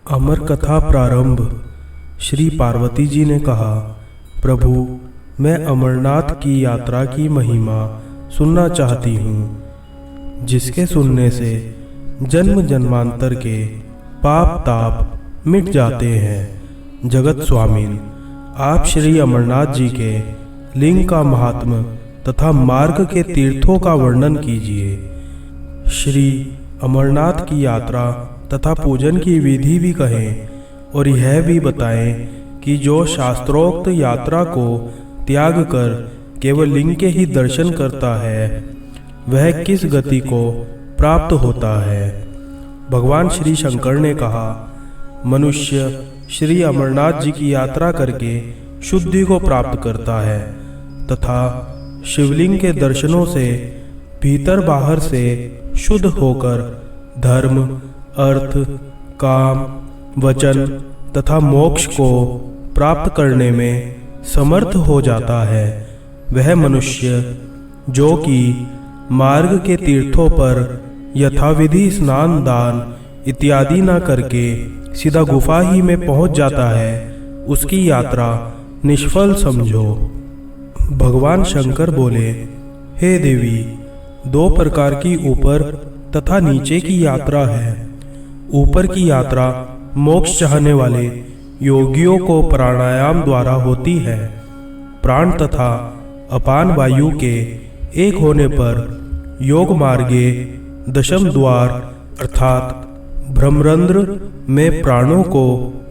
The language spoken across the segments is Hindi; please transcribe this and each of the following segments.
अमर कथा प्रारंभ। श्री पार्वती जी ने कहा, प्रभु, मैं अमरनाथ की यात्रा की महिमा सुनना चाहती हूँ, जिसके सुनने से जन्म जन्मांतर के पाप ताप मिट जाते हैं। जगत स्वामिन, आप श्री अमरनाथ जी के लिंग का महात्म्य तथा मार्ग के तीर्थों का वर्णन कीजिए। श्री अमरनाथ की यात्रा तथा पूजन की विधि भी कहें और यह भी बताएं कि जो शास्त्रोक्त यात्रा को त्याग कर केवल लिंग के ही दर्शन करता है, वह किस गति को प्राप्त होता है। भगवान श्री शंकर ने कहा, मनुष्य श्री अमरनाथ जी की यात्रा करके शुद्धि को प्राप्त करता है तथा शिवलिंग के दर्शनों से भीतर बाहर से शुद्ध होकर धर्म, अर्थ, काम, वचन तथा मोक्ष को प्राप्त करने में समर्थ हो जाता है। वह मनुष्य जो कि मार्ग के तीर्थों पर यथाविधि स्नान दान इत्यादि न करके सीधा गुफा ही में पहुंच जाता है, उसकी यात्रा निष्फल समझो। भगवान शंकर बोले, हे देवी, दो प्रकार की ऊपर तथा नीचे की यात्रा है। ऊपर की यात्रा मोक्ष चाहने वाले योगियों को प्राणायाम द्वारा होती है। प्राण तथा अपान वायु के एक होने पर योग मार्गे दशम द्वार अर्थात ब्रह्मरंध्र में प्राणों को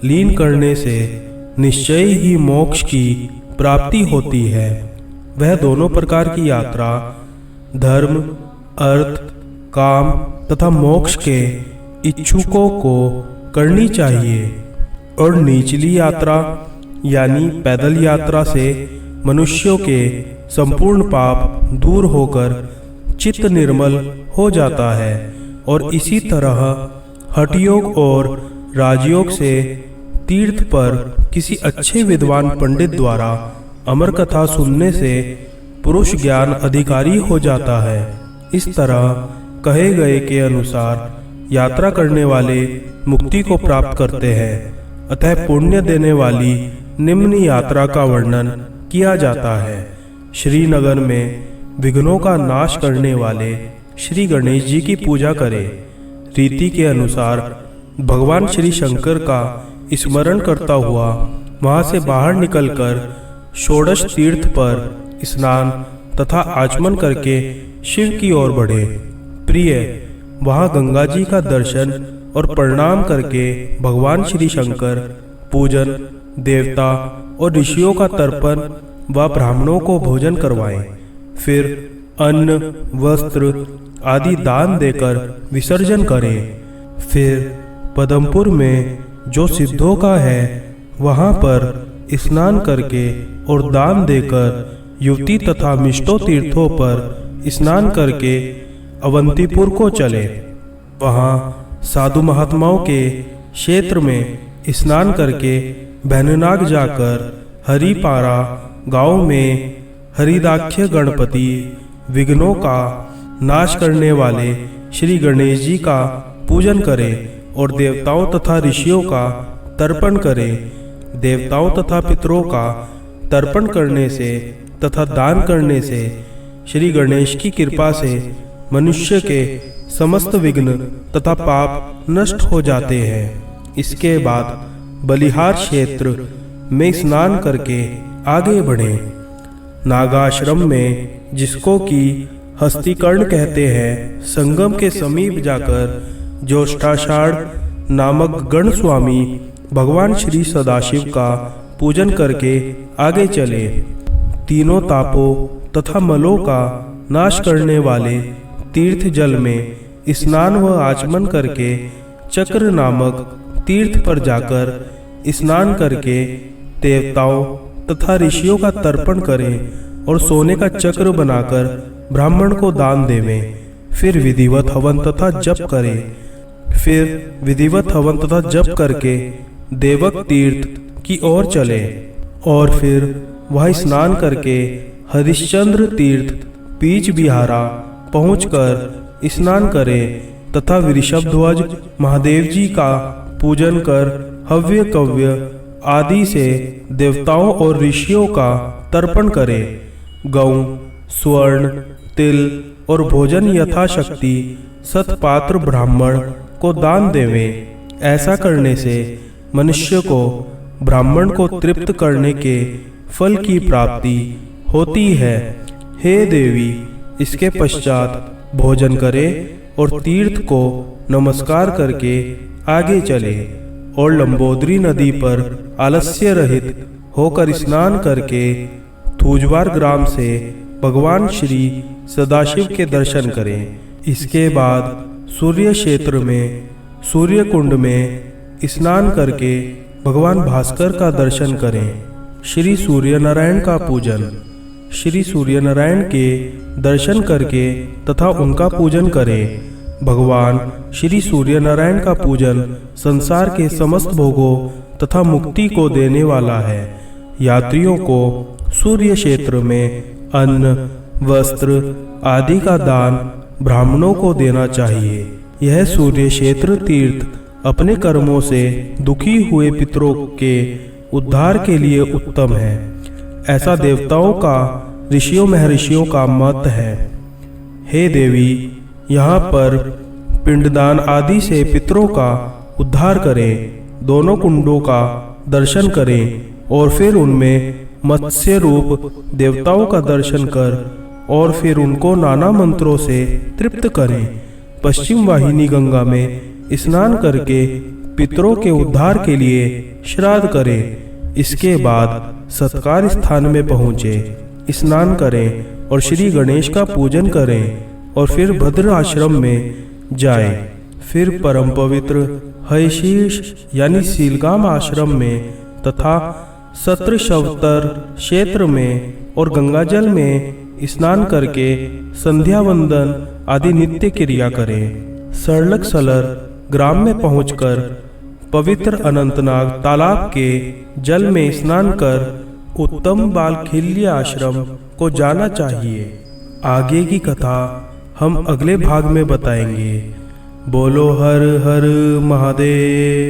लीन करने से निश्चय ही मोक्ष की प्राप्ति होती है। वह दोनों प्रकार की यात्रा धर्म, अर्थ, काम तथा मोक्ष के इच्छुकों को करनी चाहिए। और निचली यात्रा यानी पैदल यात्रा से मनुष्यों के संपूर्ण पाप दूर होकर चित्त निर्मल हो जाता है। और इसी तरह हठयोग और राजयोग से तीर्थ पर किसी अच्छे विद्वान पंडित द्वारा अमर कथा सुनने से पुरुष ज्ञान अधिकारी हो जाता है। इस तरह कहे गए के अनुसार यात्रा करने वाले मुक्ति को प्राप्त करते हैं। अतः पुण्य देने वाली निम्न यात्रा का वर्णन किया जाता है। श्रीनगर में विघ्नों का नाश करने वाले श्री गणेश जी की पूजा करें। रीति के अनुसार भगवान श्री शंकर का स्मरण करता हुआ वहां से बाहर निकलकर षोडश तीर्थ पर स्नान तथा आचमन करके शिव की ओर बढ़े। प्रिय, वहां गंगा जी का दर्शन और प्रणाम करके भगवान श्री शंकर पूजन, देवता और ऋषियों का तर्पण व ब्राह्मणों को भोजन करवाएं। फिर अन्न, वस्त्र आदि दान देकर विसर्जन करें। फिर पदमपुर में जो सिद्धों का है, वहां पर स्नान करके और दान देकर युवती तथा मिष्टो तीर्थों पर स्नान करके अवंतीपुर को चले। वहाँ साधु महात्माओं के क्षेत्र में स्नान करके बैननाग जाकर हरिपारा गांव में हरिदाख्य गणपति विघ्नों का नाश करने वाले श्री गणेश जी का पूजन करें और देवताओं तथा ऋषियों का तर्पण करें। देवताओं तथा पितरों का तर्पण करने से तथा दान करने से श्री गणेश की कृपा से मनुष्य के समस्त विघ्न तथा पाप नष्ट हो जाते हैं। इसके बाद बलिहार क्षेत्र में स्नान करके आगे बढ़ें। नागाश्रम में, जिसको कि हस्तिकर्ण कहते हैं, संगम के समीप जाकर ज्येष्ठाषाढ़ नामक गण स्वामी भगवान श्री सदाशिव का पूजन करके आगे चले। तीनों तापों तथा मलों का नाश करने वाले तीर्थ जल में स्नान व आचमन करके चक्र नामक तीर्थ पर जाकर स्नान करके देवताओं तथा ऋषियों का तर्पण करें और सोने का चक्र बनाकर ब्राह्मण को दान देवें। फिर विधिवत हवन तथा जप करें। फिर विधिवत हवन तथा जप करके देवक तीर्थ की ओर चले और फिर वह स्नान करके हरिश्चंद्र तीर्थ बीच बिहारा पहुंचकर स्नान करें तथा वृषभध्वज महादेव जी का पूजन कर हव्य कव्य आदि से देवताओं और ऋषियों का तर्पण करे। गौ, स्वर्ण, तिल और भोजन यथाशक्ति सतपात्र ब्राह्मण को दान देवें। ऐसा करने से मनुष्य को ब्राह्मण को तृप्त करने के फल की प्राप्ति होती है। हे देवी, इसके पश्चात भोजन करे और तीर्थ को नमस्कार करके आगे चले और लंबोदरी नदी पर आलस्य रहित होकर स्नान करके थूजवार ग्राम से भगवान श्री सदाशिव के दर्शन करें। इसके बाद सूर्य क्षेत्र में सूर्य कुंड में स्नान करके भगवान भास्कर का दर्शन करें। श्री सूर्य नारायण का पूजन। श्री सूर्य नारायण के दर्शन करके तथा उनका पूजन करें। भगवान श्री सूर्य नारायण का पूजन संसार के समस्त भोगों तथा मुक्ति को देने वाला है। यात्रियों को सूर्य क्षेत्र में अन्न, वस्त्र आदि का दान ब्राह्मणों को देना चाहिए। यह सूर्य क्षेत्र तीर्थ अपने कर्मों से दुखी हुए पितरों के उद्धार के लिए उत्तम है। ऐसा देवताओं का, ऋषियों महर्षियों का मत है। हे देवी, यहाँ पर पिंडदान आदि से पितरों का उद्धार करें। दोनों कुंडों का दर्शन करें और फिर उनमें मत्स्य रूप देवताओं का दर्शन कर और फिर उनको नाना मंत्रों से तृप्त करें। पश्चिम वाहिनी गंगा में स्नान करके पितरों के उद्धार के लिए श्राद्ध करें। इसके बाद सत्कार स्थान में पहुँचे, स्नान करें और श्री गणेश का पूजन करें और फिर भद्र आश्रम में जाएं। फिर परम पवित्र हयशीष यानी सीलगाम आश्रम में तथा सत्रशवतर क्षेत्र में और गंगाजल में स्नान करके संध्या वंदन आदि नित्य क्रिया करें। सरलक सलर ग्राम में पहुंचकर पवित्र अनंतनाग तालाब के जल में स्नान कर उत्तम बालखिल्य आश्रम को जाना चाहिए। आगे की कथा हम अगले भाग में बताएंगे। बोलो हर हर महादेव।